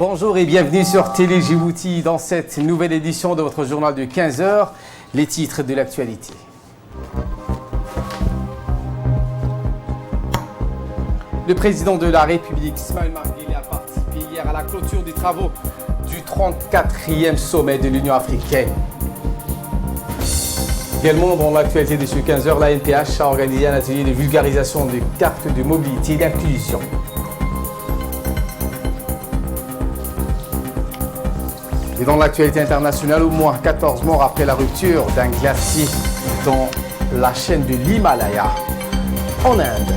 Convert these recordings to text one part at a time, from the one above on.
Bonjour et bienvenue sur Télé Djibouti dans cette nouvelle édition de votre journal de 15 heures, les titres de l'actualité. Le président de la République, Ismaël Omar Guelleh, a participé hier à la clôture des travaux du 34e sommet de l'Union africaine. Également dans l'actualité de ce 15 heures, la NPH a organisé un atelier de vulgarisation de cartes de mobilité et d'inclusion. Et dans l'actualité internationale, au moins 14 morts après la rupture d'un glacier dans la chaîne de l'Himalaya en Inde.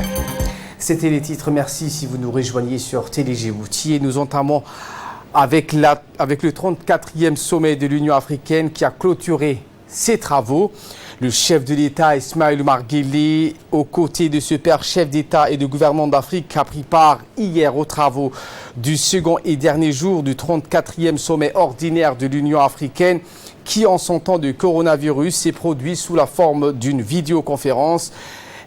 C'était les titres. Merci si vous nous rejoignez sur Télé Djibouti. Et nous entamons avec le 34e sommet de l'Union africaine qui a clôturé ses travaux. Le chef de l'État, Ismaël Omar Guelleh, aux côtés de ce père chef d'État et de gouvernement d'Afrique, a pris part hier aux travaux du second et dernier jour du 34e sommet ordinaire de l'Union africaine qui, en son temps de coronavirus, s'est produit sous la forme d'une vidéoconférence.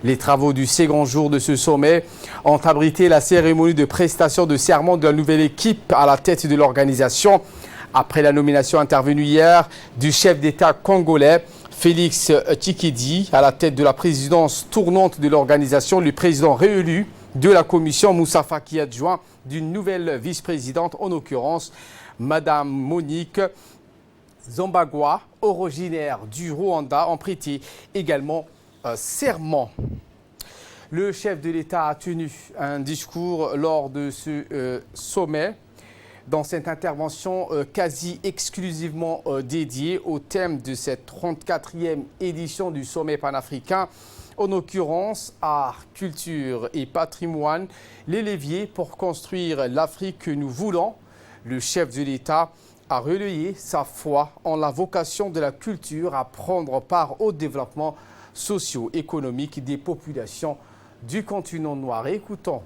Les travaux du second jour de ce sommet ont abrité la cérémonie de prestation de serment de la nouvelle équipe à la tête de l'organisation. Après la nomination intervenue hier du chef d'État congolais, Félix Tshisekedi, à la tête de la présidence tournante de l'organisation, le président réélu de la commission, Moussa Faki, adjoint d'une nouvelle vice-présidente, en l'occurrence, Madame Monique Zombagwa, originaire du Rwanda, ont prêté également serment. Le chef de l'État a tenu un discours lors de ce sommet. Dans cette intervention quasi exclusivement dédiée au thème de cette 34e édition du sommet panafricain, en l'occurrence art, culture et patrimoine, les leviers pour construire l'Afrique que nous voulons, le chef de l'État a relayé sa foi en la vocation de la culture à prendre part au développement socio-économique des populations du continent noir. Écoutons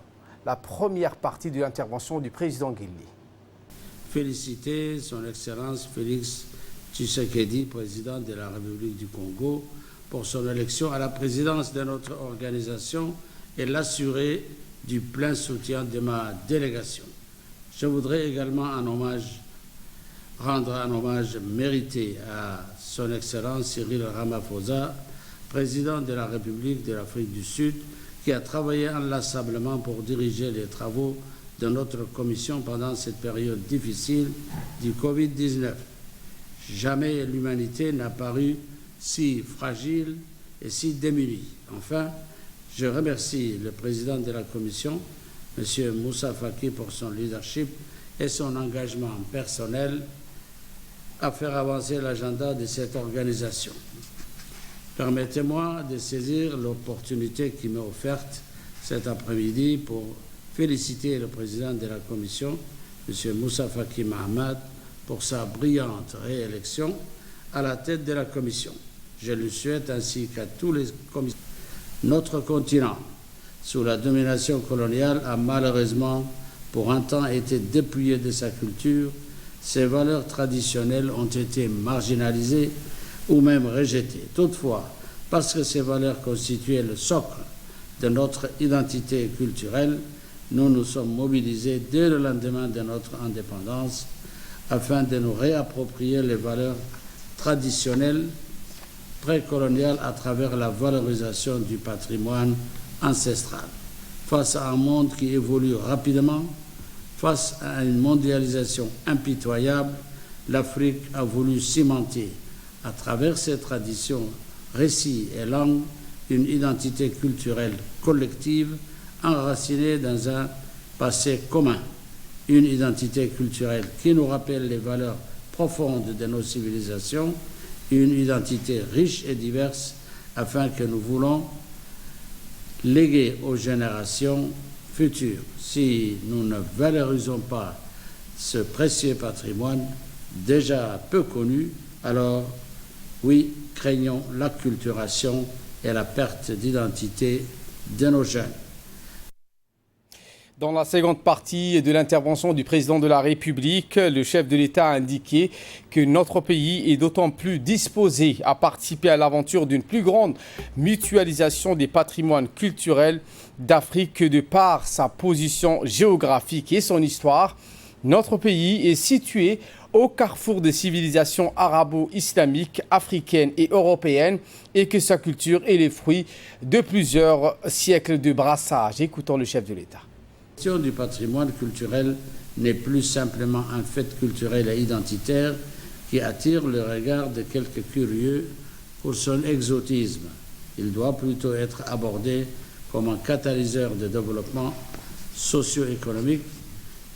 la première partie de l'intervention du président Guelleh. Féliciter son Excellence Félix Tshisekedi, président de la République du Congo, pour son élection à la présidence de notre organisation et l'assurer du plein soutien de ma délégation. Je voudrais également rendre un hommage mérité à son Excellence Cyril Ramaphosa, président de la République de l'Afrique du Sud, qui a travaillé inlassablement pour diriger les travaux de notre commission pendant cette période difficile du Covid-19. Jamais l'humanité n'a paru si fragile et si démunie. Enfin, je remercie le président de la commission, M. Moussa Faki, pour son leadership et son engagement personnel à faire avancer l'agenda de cette organisation. Permettez-moi de saisir l'opportunité qui m'est offerte cet après-midi pour féliciter le président de la Commission, M. Moussa Faki Mahamat, pour sa brillante réélection à la tête de la Commission. Je lui souhaite, ainsi qu'à tous les commissaires, notre continent, sous la domination coloniale, a malheureusement pour un temps été dépouillé de sa culture. Ses valeurs traditionnelles ont été marginalisées ou même rejetées. Toutefois, parce que ces valeurs constituaient le socle de notre identité culturelle, nous nous sommes mobilisés dès le lendemain de notre indépendance afin de nous réapproprier les valeurs traditionnelles précoloniales à travers la valorisation du patrimoine ancestral. Face à un monde qui évolue rapidement, face à une mondialisation impitoyable, l'Afrique a voulu cimenter à travers ses traditions, récits et langues une identité culturelle collective enracinée dans un passé commun, une identité culturelle qui nous rappelle les valeurs profondes de nos civilisations, une identité riche et diverse afin que nous voulons léguer aux générations futures. Si nous ne valorisons pas ce précieux patrimoine déjà peu connu, alors oui, craignons l'acculturation et la perte d'identité de nos jeunes. Dans la seconde partie de l'intervention du président de la République, le chef de l'État a indiqué que notre pays est d'autant plus disposé à participer à l'aventure d'une plus grande mutualisation des patrimoines culturels d'Afrique que de par sa position géographique et son histoire, Notre pays est situé au carrefour des civilisations arabo-islamiques, africaines et européennes et que sa culture est le fruit de plusieurs siècles de brassage. Écoutons le chef de l'État. La question du patrimoine culturel n'est plus simplement un fait culturel et identitaire qui attire le regard de quelques curieux pour son exotisme. Il doit plutôt être abordé comme un catalyseur de développement socio-économique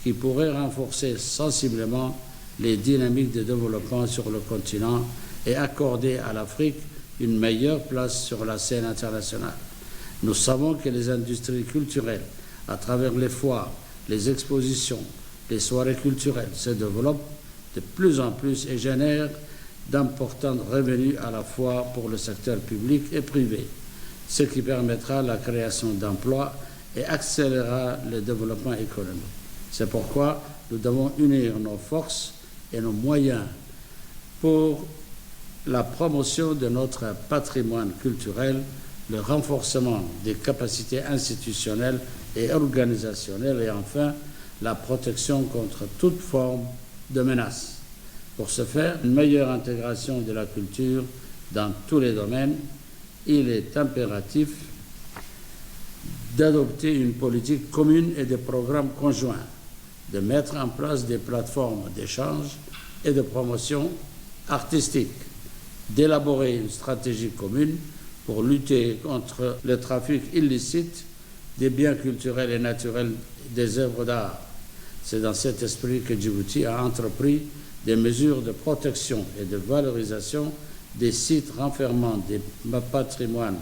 qui pourrait renforcer sensiblement les dynamiques de développement sur le continent et accorder à l'Afrique une meilleure place sur la scène internationale. Nous savons que les industries culturelles, à travers les foires, les expositions, les soirées culturelles, se développent de plus en plus et génèrent d'importants revenus à la fois pour le secteur public et privé, ce qui permettra la création d'emplois et accélérera le développement économique. C'est pourquoi nous devons unir nos forces et nos moyens pour la promotion de notre patrimoine culturel, le renforcement des capacités institutionnelles et organisationnelles et enfin la protection contre toute forme de menace. Pour ce faire, une meilleure intégration de la culture dans tous les domaines, il est impératif d'adopter une politique commune et des programmes conjoints, de mettre en place des plateformes d'échange et de promotion artistique, d'élaborer une stratégie commune pour lutter contre le trafic illicite des biens culturels et naturels des œuvres d'art. C'est dans cet esprit que Djibouti a entrepris des mesures de protection et de valorisation des sites renfermant des patrimoines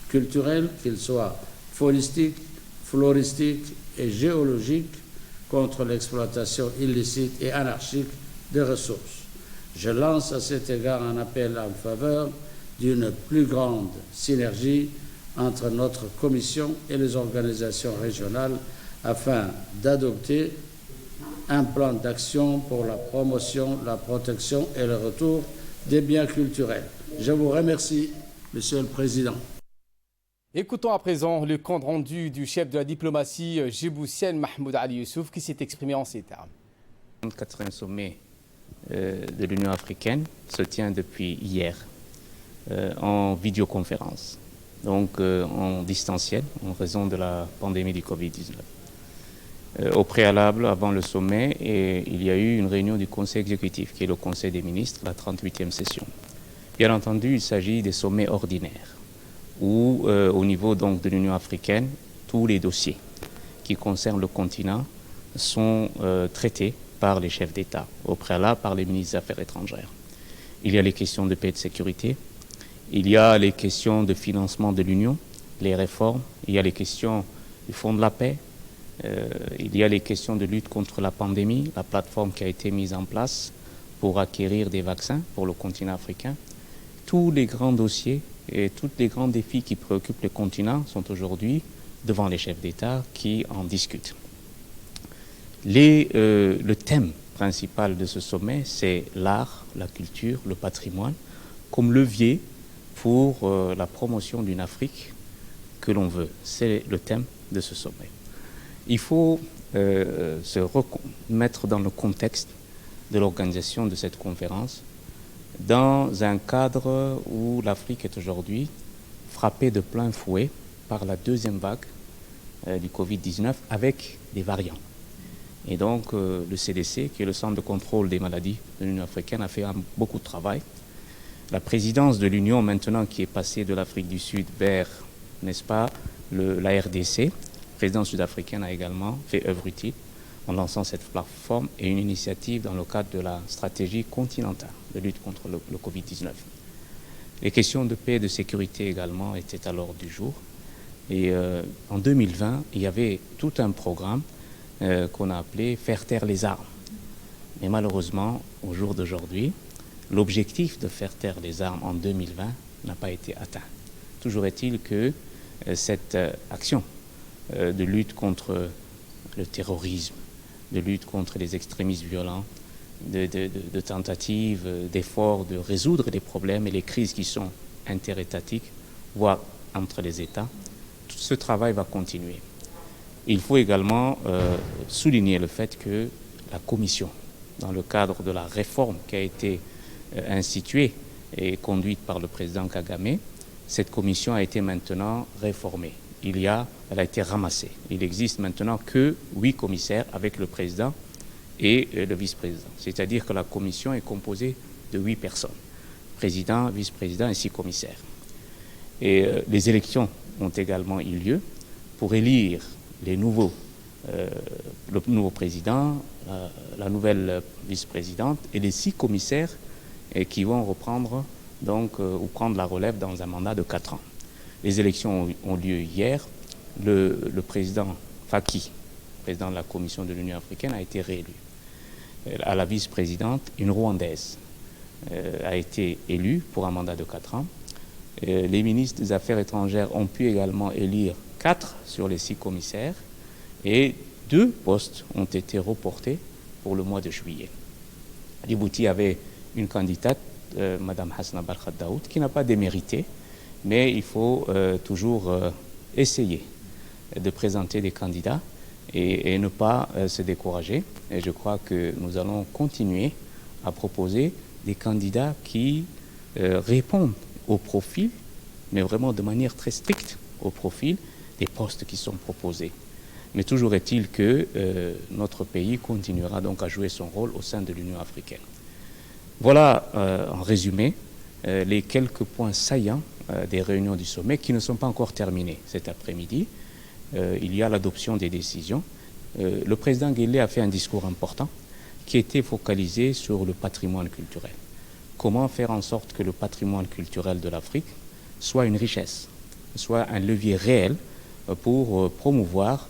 culturels, qu'ils soient faunistiques, floristiques et géologiques, contre l'exploitation illicite et anarchique des ressources. Je lance à cet égard un appel en faveur d'une plus grande synergie entre notre commission et les organisations régionales afin d'adopter un plan d'action pour la promotion, la protection et le retour des biens culturels. Je vous remercie, Monsieur le Président. Écoutons à présent le compte rendu du chef de la diplomatie djiboutienne, Mahmoud Ali Youssouf, qui s'est exprimé en ces termes. Le 80e sommet de l'Union africaine se tient depuis hier en vidéoconférence, donc en distanciel en raison de la pandémie du Covid-19. Au préalable, avant le sommet, il y a eu une réunion du Conseil exécutif, qui est le Conseil des ministres, la 38e session. Bien entendu, il s'agit des sommets ordinaires, où au niveau donc de l'Union africaine, tous les dossiers qui concernent le continent sont traités par les chefs d'État, au préalable par les ministres des Affaires étrangères. Il y a les questions de paix et de sécurité, il y a les questions de financement de l'Union, les réformes, il y a les questions du Fonds de la paix, il y a les questions de lutte contre la pandémie, la plateforme qui a été mise en place pour acquérir des vaccins pour le continent africain. Tous les grands dossiers et tous les grands défis qui préoccupent le continent sont aujourd'hui devant les chefs d'État qui en discutent. Le thème principal de ce sommet, c'est l'art, la culture, le patrimoine, comme levier pour la promotion d'une Afrique que l'on veut. C'est le thème de ce sommet. Il faut se remettre dans le contexte de l'organisation de cette conférence, dans un cadre où l'Afrique est aujourd'hui frappée de plein fouet par la deuxième vague du Covid-19 avec des variants. Et donc le CDC, qui est le Centre de contrôle des maladies de l'Union africaine, a fait beaucoup de travail. La présidence de l'Union maintenant qui est passée de l'Afrique du Sud vers, n'est-ce pas, la RDC, la présidence sud-africaine a également fait œuvre utile en lançant cette plateforme et une initiative dans le cadre de la stratégie continentale de lutte contre le Covid-19. Les questions de paix et de sécurité également étaient à l'ordre du jour. Et en 2020, il y avait tout un programme qu'on a appelé « Faire taire les armes ». Mais malheureusement, au jour d'aujourd'hui, l'objectif de faire taire les armes en 2020 n'a pas été atteint. Toujours est-il que cette action de lutte contre le terrorisme, de lutte contre les extrémismes violents, de tentatives, d'efforts de résoudre les problèmes et les crises qui sont interétatiques, voire entre les États, tout ce travail va continuer. Il faut également souligner le fait que la commission, dans le cadre de la réforme qui a été instituée et conduite par le président Kagame, cette commission a été maintenant réformée. Elle a été ramassée. Il n'existe maintenant que 8 commissaires avec le président et le vice-président. C'est-à-dire que la commission est composée de 8 personnes, président, vice-président et 6 commissaires. Et les élections ont également eu lieu pour élire le nouveau président, la nouvelle vice-présidente et les 6 commissaires qui vont reprendre ou prendre la relève dans un mandat de 4 ans. Les élections ont lieu hier. Le président Faki, président de la Commission de l'Union africaine, a été réélu. À la vice-présidente, une Rwandaise a été élue pour un mandat de 4 ans. Les ministres des Affaires étrangères ont pu également élire 4 sur les 6 commissaires et 2 postes ont été reportés pour le mois de juillet. Djibouti avait une candidate, Mme Hasna Barkhat Daoud, qui n'a pas démérité, mais il faut toujours essayer de présenter des candidats et ne pas se décourager. Et je crois que nous allons continuer à proposer des candidats qui répondent au profil, mais vraiment de manière très stricte au profil des postes qui sont proposés. Mais toujours est-il que notre pays continuera donc à jouer son rôle au sein de l'Union africaine. Voilà en résumé les quelques points saillants des réunions du sommet qui ne sont pas encore terminées cet après-midi. Il y a l'adoption des décisions. Le président Guelleh a fait un discours important qui était focalisé sur le patrimoine culturel. Comment faire en sorte que le patrimoine culturel de l'Afrique soit une richesse, soit un levier réel pour promouvoir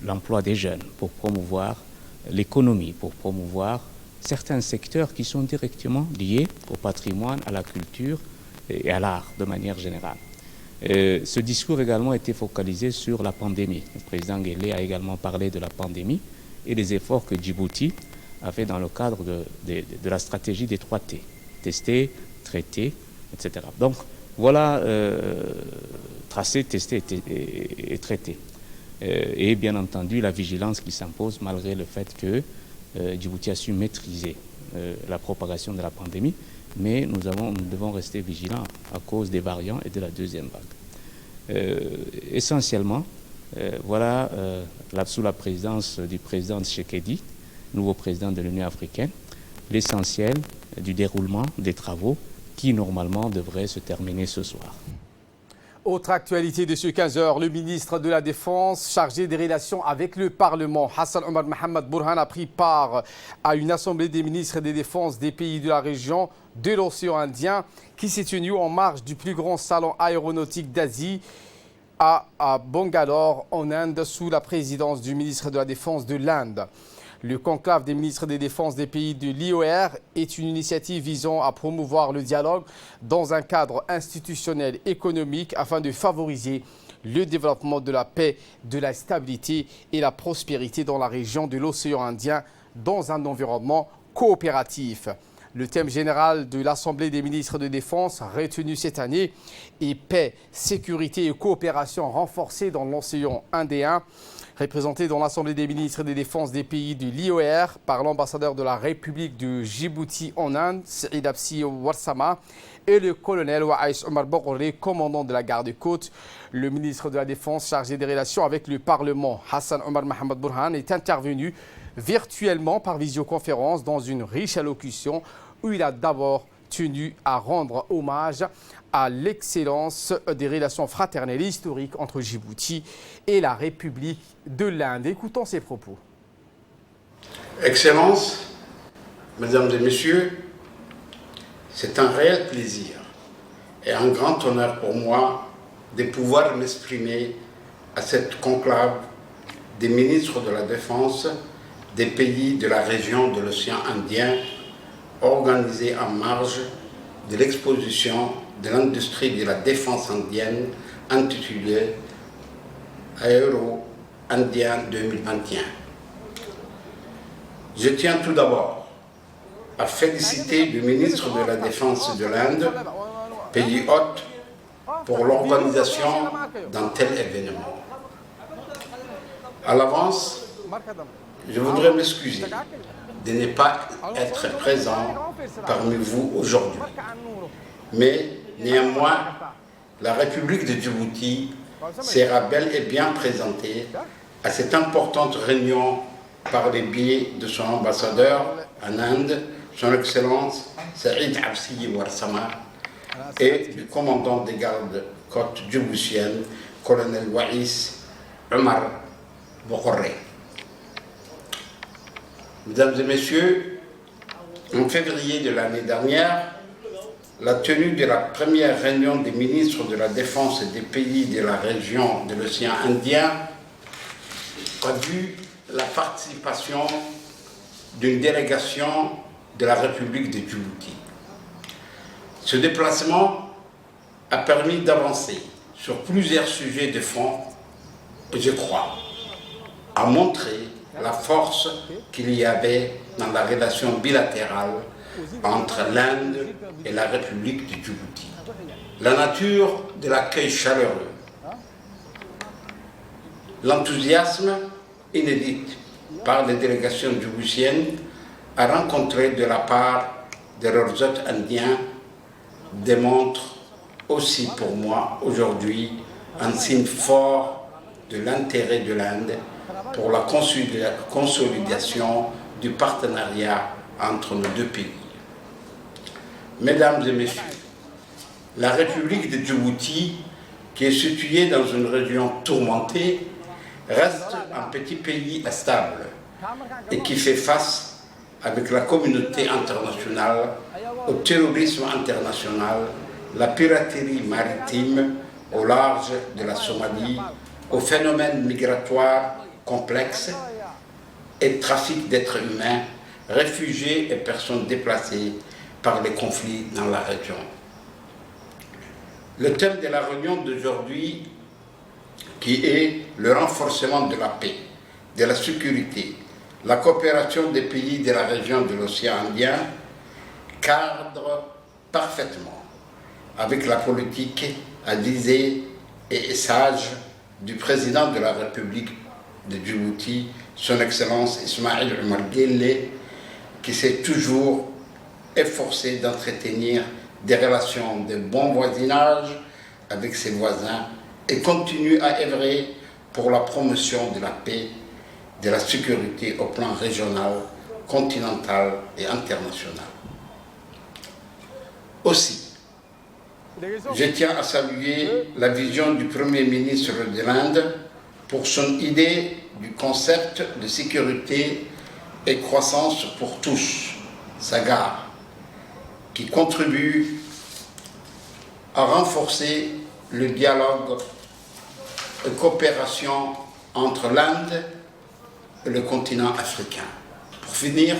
l'emploi des jeunes, pour promouvoir l'économie, pour promouvoir certains secteurs qui sont directement liés au patrimoine, à la culture et à l'art de manière générale. Ce discours également était focalisé sur la pandémie. Le président Guelleh a également parlé de la pandémie et des efforts que Djibouti a fait dans le cadre de la stratégie des 3 T. Tester, traiter, etc. Donc voilà, tracer, tester et traiter. Et bien entendu, la vigilance qui s'impose malgré le fait que Djibouti a su maîtriser la propagation de la pandémie, mais nous devons rester vigilants à cause des variants et de la deuxième vague. Essentiellement, voilà, sous la présidence du président Tshisekedi, nouveau président de l'Union africaine, l'essentiel du déroulement des travaux qui normalement devraient se terminer ce soir. Autre actualité de ce 15h, le ministre de la Défense chargé des relations avec le Parlement, Hassan Omar Mohamed Bourhan, a pris part à une assemblée des ministres des Défenses des pays de la région de l'océan Indien qui s'est tenue en marge du plus grand salon aéronautique d'Asie à Bangalore, en Inde, sous la présidence du ministre de la Défense de l'Inde. Le conclave des ministres des Défenses des pays de l'IOR est une initiative visant à promouvoir le dialogue dans un cadre institutionnel économique afin de favoriser le développement de la paix, de la stabilité et la prospérité dans la région de l'océan Indien dans un environnement coopératif. Le thème général de l'Assemblée des ministres de Défense retenu cette année est paix, sécurité et coopération renforcée dans l'océan Indien. Représenté dans l'Assemblée des ministres des Défenses des pays de l'IOR par l'ambassadeur de la République de Djibouti en Inde, Saïd Absi Warsama, et le colonel Waïs Omar Boghoré, commandant de la garde-côte. Le ministre de la Défense chargé des relations avec le Parlement, Hassan Omar Mohamed Bourhan, est intervenu virtuellement par visioconférence dans une riche allocution où il a d'abord tenu à rendre hommage à l'excellence des relations fraternelles et historiques entre Djibouti et la République de l'Inde. Écoutons ses propos. Excellences, Mesdames et Messieurs, c'est un réel plaisir et un grand honneur pour moi de pouvoir m'exprimer à cette conclave des ministres de la Défense des pays de la région de l'océan Indien, organisée en marge de l'exposition de l'industrie de la défense indienne intitulée Aero Indien 2021. Je tiens tout d'abord à féliciter le ministre de la Défense de l'Inde, pays hôte, pour l'organisation d'un tel événement. À l'avance, je voudrais m'excuser de ne pas être présent parmi vous aujourd'hui. Mais néanmoins, la République de Djibouti sera bel et bien présentée à cette importante réunion par les biais de son ambassadeur en Inde, son Excellence Saïd Absiyi Warsama, et du commandant des gardes-côtes djiboutiennes, colonel Waïs Omar Bokhoré. Mesdames et messieurs, en février de l'année dernière, la tenue de la première réunion des ministres de la Défense des pays de la région de l'océan Indien a vu la participation d'une délégation de la République de Djibouti. Ce déplacement a permis d'avancer sur plusieurs sujets de fond et, je crois, a montré la force qu'il y avait dans la relation bilatérale entre l'Inde et la République de Djibouti. La nature de l'accueil chaleureux, l'enthousiasme inédit par les délégations djiboutiennes à rencontrer de la part de leurs hôtes indiens démontrent aussi pour moi aujourd'hui un signe fort de l'intérêt de l'Inde pour la consolidation du partenariat entre nos deux pays. Mesdames et messieurs, la République de Djibouti, qui est située dans une région tourmentée, reste un petit pays stable et qui fait face avec la communauté internationale au terrorisme international, la piraterie maritime au large de la Somalie, aux phénomènes migratoires complexes et trafic d'êtres humains, réfugiés et personnes déplacées par les conflits dans la région. Le thème de la réunion d'aujourd'hui, qui est le renforcement de la paix, de la sécurité, la coopération des pays de la région de l'océan Indien, cadre parfaitement avec la politique avisée et sage du président de la République de Djibouti, son Excellence Ismaïl Omar Guelleh, qui s'est toujours efforcé d'entretenir des relations de bon voisinage avec ses voisins et continue à œuvrer pour la promotion de la paix, de la sécurité au plan régional, continental et international. Aussi, je tiens à saluer la vision du Premier ministre de l'Inde pour son idée du concept de sécurité et croissance pour tous, SAGAR, qui contribue à renforcer le dialogue et coopération entre l'Inde et le continent africain. Pour finir,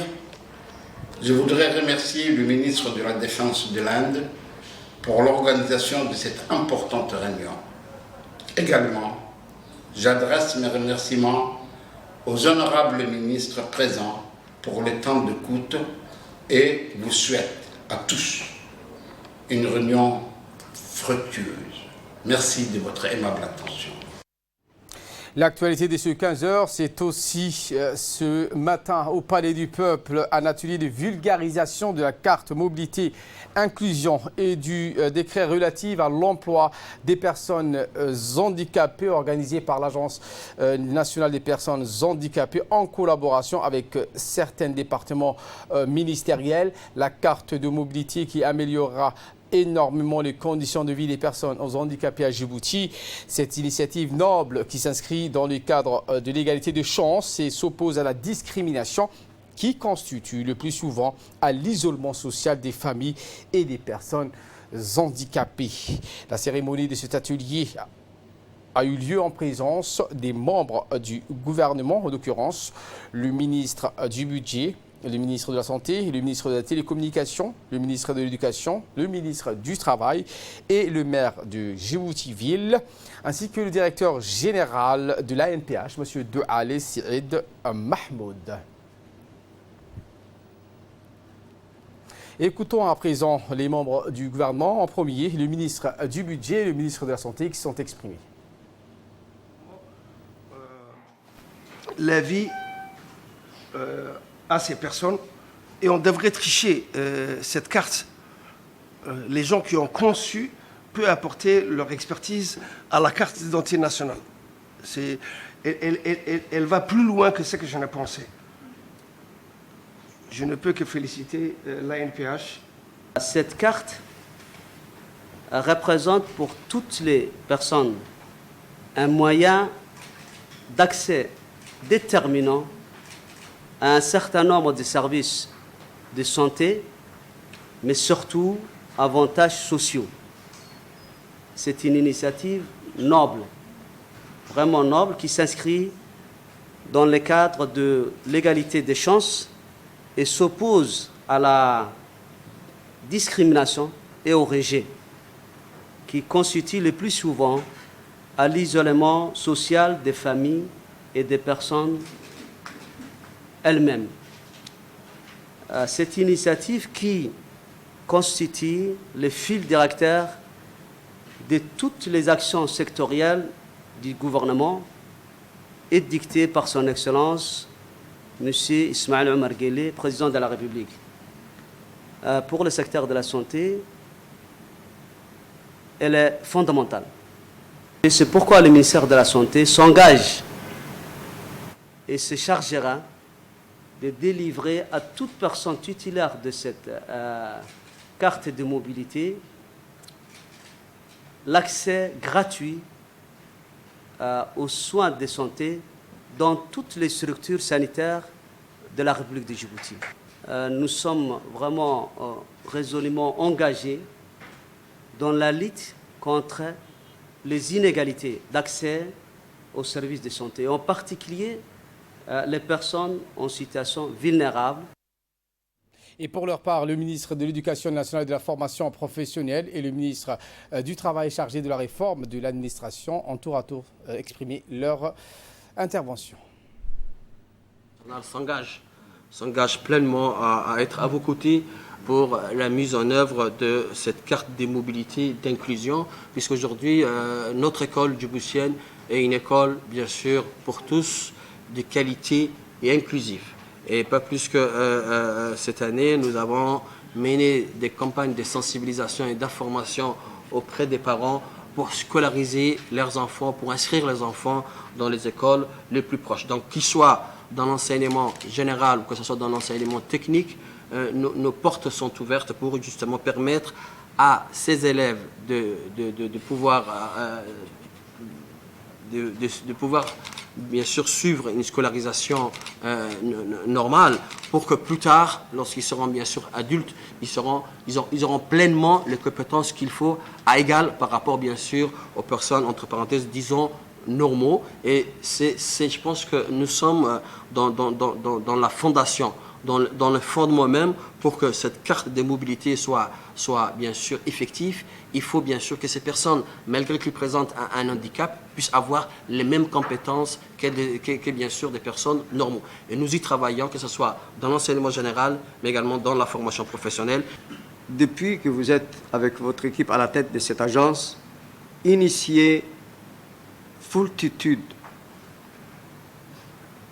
je voudrais remercier le ministre de la Défense de l'Inde pour l'organisation de cette importante réunion. Également, j'adresse mes remerciements aux honorables ministres présents pour le temps d'écoute et vous souhaite à tous une réunion fructueuse. Merci de votre aimable attention. L'actualité de ce 15h, c'est aussi ce matin au Palais du Peuple un atelier de vulgarisation de la carte mobilité inclusion et du décret relatif à l'emploi des personnes handicapées organisé par l'Agence nationale des personnes handicapées en collaboration avec certains départements ministériels. La carte de mobilité qui améliorera énormément les conditions de vie des personnes handicapées à Djibouti. Cette initiative noble qui s'inscrit dans le cadre de l'égalité de chance et s'oppose à la discrimination qui constitue le plus souvent à l'isolement social des familles et des personnes handicapées. La cérémonie de cet atelier a eu lieu en présence des membres du gouvernement, en l'occurrence le ministre du Budget, le ministre de la Santé, le ministre de la Télécommunication, le ministre de l'Éducation, le ministre du Travail et le maire de Djibouti-Ville, ainsi que le directeur général de l'ANPH, M. Douale Saïd Mahmoud. Écoutons à présent les membres du gouvernement, en premier le ministre du Budget et le ministre de la Santé qui sont exprimés. La vie à ces personnes et on devrait tricher cette carte. Les gens qui ont conçu peuvent apporter leur expertise à la carte d'identité nationale. Elle va plus loin que ce que j'en ai pensé. Je ne peux que féliciter l'ANPH. Cette carte représente pour toutes les personnes un moyen d'accès déterminant à un certain nombre de services de santé, mais surtout avantages sociaux. C'est une initiative noble, vraiment noble, qui s'inscrit dans le cadre de l'égalité des chances et s'oppose à la discrimination et au rejet, qui constituent le plus souvent à l'isolement social des familles et des personnes elles-mêmes. Cette initiative qui constitue le fil directeur de toutes les actions sectorielles du gouvernement est dictée par son Excellence, M. Ismaël Omar Guelleh, Président de la République. Pour le secteur de la santé, elle est fondamentale. Et c'est pourquoi le ministère de la Santé s'engage et se chargera de délivrer à toute personne titulaire de cette carte de mobilité l'accès gratuit aux soins de santé dans toutes les structures sanitaires de la République de Djibouti. Nous sommes vraiment résolument engagés dans la lutte contre les inégalités d'accès aux services de santé, en particulier les personnes en situation vulnérable. Et pour leur part, le ministre de l'Éducation nationale et de la formation professionnelle et le ministre du Travail chargé de la réforme de l'administration ont tour à tour exprimé leur intervention. On s'engage pleinement à être à vos côtés pour la mise en œuvre de cette carte des mobilités d'inclusion, puisqu'aujourd'hui, notre école djiboutienne est une école, bien sûr, pour tous, de qualité et inclusive. Et pas plus que cette année, nous avons mené des campagnes de sensibilisation et d'information auprès des parents pour scolariser leurs enfants, pour inscrire les enfants dans les écoles les plus proches. Donc, qu'ils soient dans l'enseignement général ou que ce soit dans l'enseignement technique, nos portes sont ouvertes pour justement permettre à ces élèves de pouvoir bien sûr suivre une scolarisation normale pour que plus tard, lorsqu'ils seront bien sûr adultes, ils auront pleinement les compétences qu'il faut à égal par rapport bien sûr aux personnes, entre parenthèses, disons, normaux. Et je pense que nous sommes dans la fondation, dans le fondement même, pour que cette carte de mobilité soit bien sûr effective. Il faut bien sûr que ces personnes, malgré qu'ils présentent un handicap, puissent avoir les mêmes compétences que bien sûr des personnes normaux. Et nous y travaillons, que ce soit dans l'enseignement général, mais également dans la formation professionnelle. Depuis que vous êtes avec votre équipe à la tête de cette agence, initiez foultitude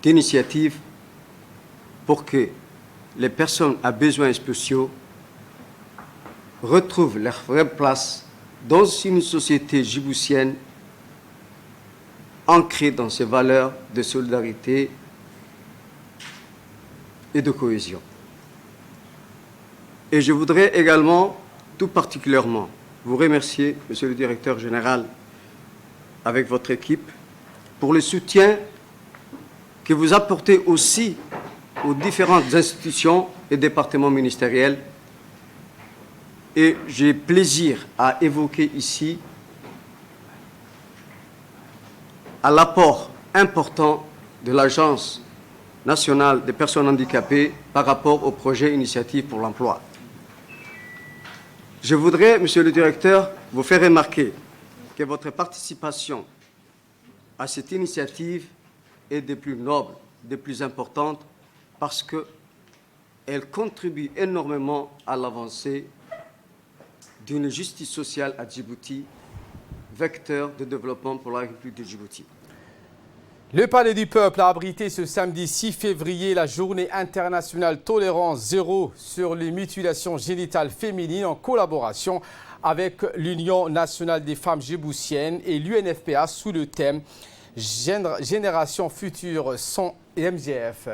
d'initiatives pour que les personnes à besoins spéciaux retrouvent leur vraie place dans une société djiboutienne ancrée dans ses valeurs de solidarité et de cohésion. Et je voudrais également, tout particulièrement, vous remercier, Monsieur le Directeur Général, avec votre équipe, pour le soutien que vous apportez aussi aux différentes institutions et départements ministériels. Et j'ai plaisir à évoquer ici à l'apport important de l'Agence nationale des personnes handicapées par rapport au projet Initiative pour l'emploi. Je voudrais, Monsieur le Directeur, vous faire remarquer que votre participation à cette initiative est des plus nobles, des plus importantes, parce qu'elle contribue énormément à l'avancée d'une justice sociale à Djibouti, vecteur de développement pour la République de Djibouti. Le Palais du Peuple a abrité ce samedi 6 février la journée internationale tolérance zéro sur les mutilations génitales féminines en collaboration avec l'Union nationale des femmes djiboutiennes et l'UNFPA sous le thème Génération future sans MGF.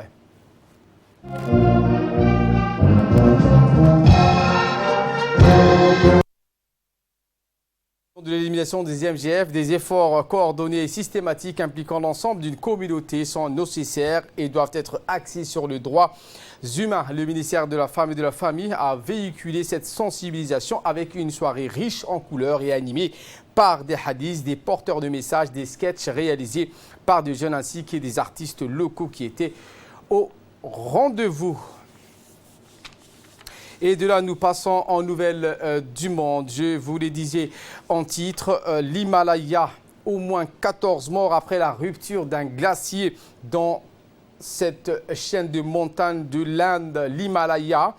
De l'élimination des MGF, des efforts coordonnés et systématiques impliquant l'ensemble d'une communauté sont nécessaires et doivent être axés sur le droit humain. Le ministère de la Femme et de la Famille a véhiculé cette sensibilisation avec une soirée riche en couleurs et animée par des hadiths, des porteurs de messages, des sketchs réalisés par des jeunes ainsi que des artistes locaux qui étaient au rendez-vous. Et de là, nous passons en nouvelles du monde. Je vous le disais en titre, l'Himalaya, au moins 14 morts après la rupture d'un glacier dans cette chaîne de montagnes de l'Inde, l'Himalaya.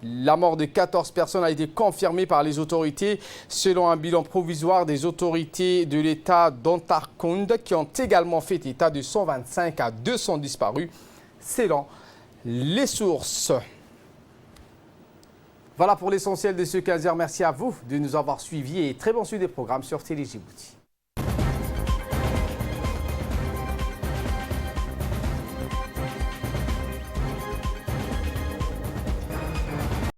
La mort de 14 personnes a été confirmée par les autorités, selon un bilan provisoire des autorités de l'État d'Uttarakhand, qui ont également fait état de 125 à 200 disparus, selon les sources. Voilà pour l'essentiel de ce 15h. Merci à vous de nous avoir suivis et très bon suivi des programmes sur Télé Djibouti.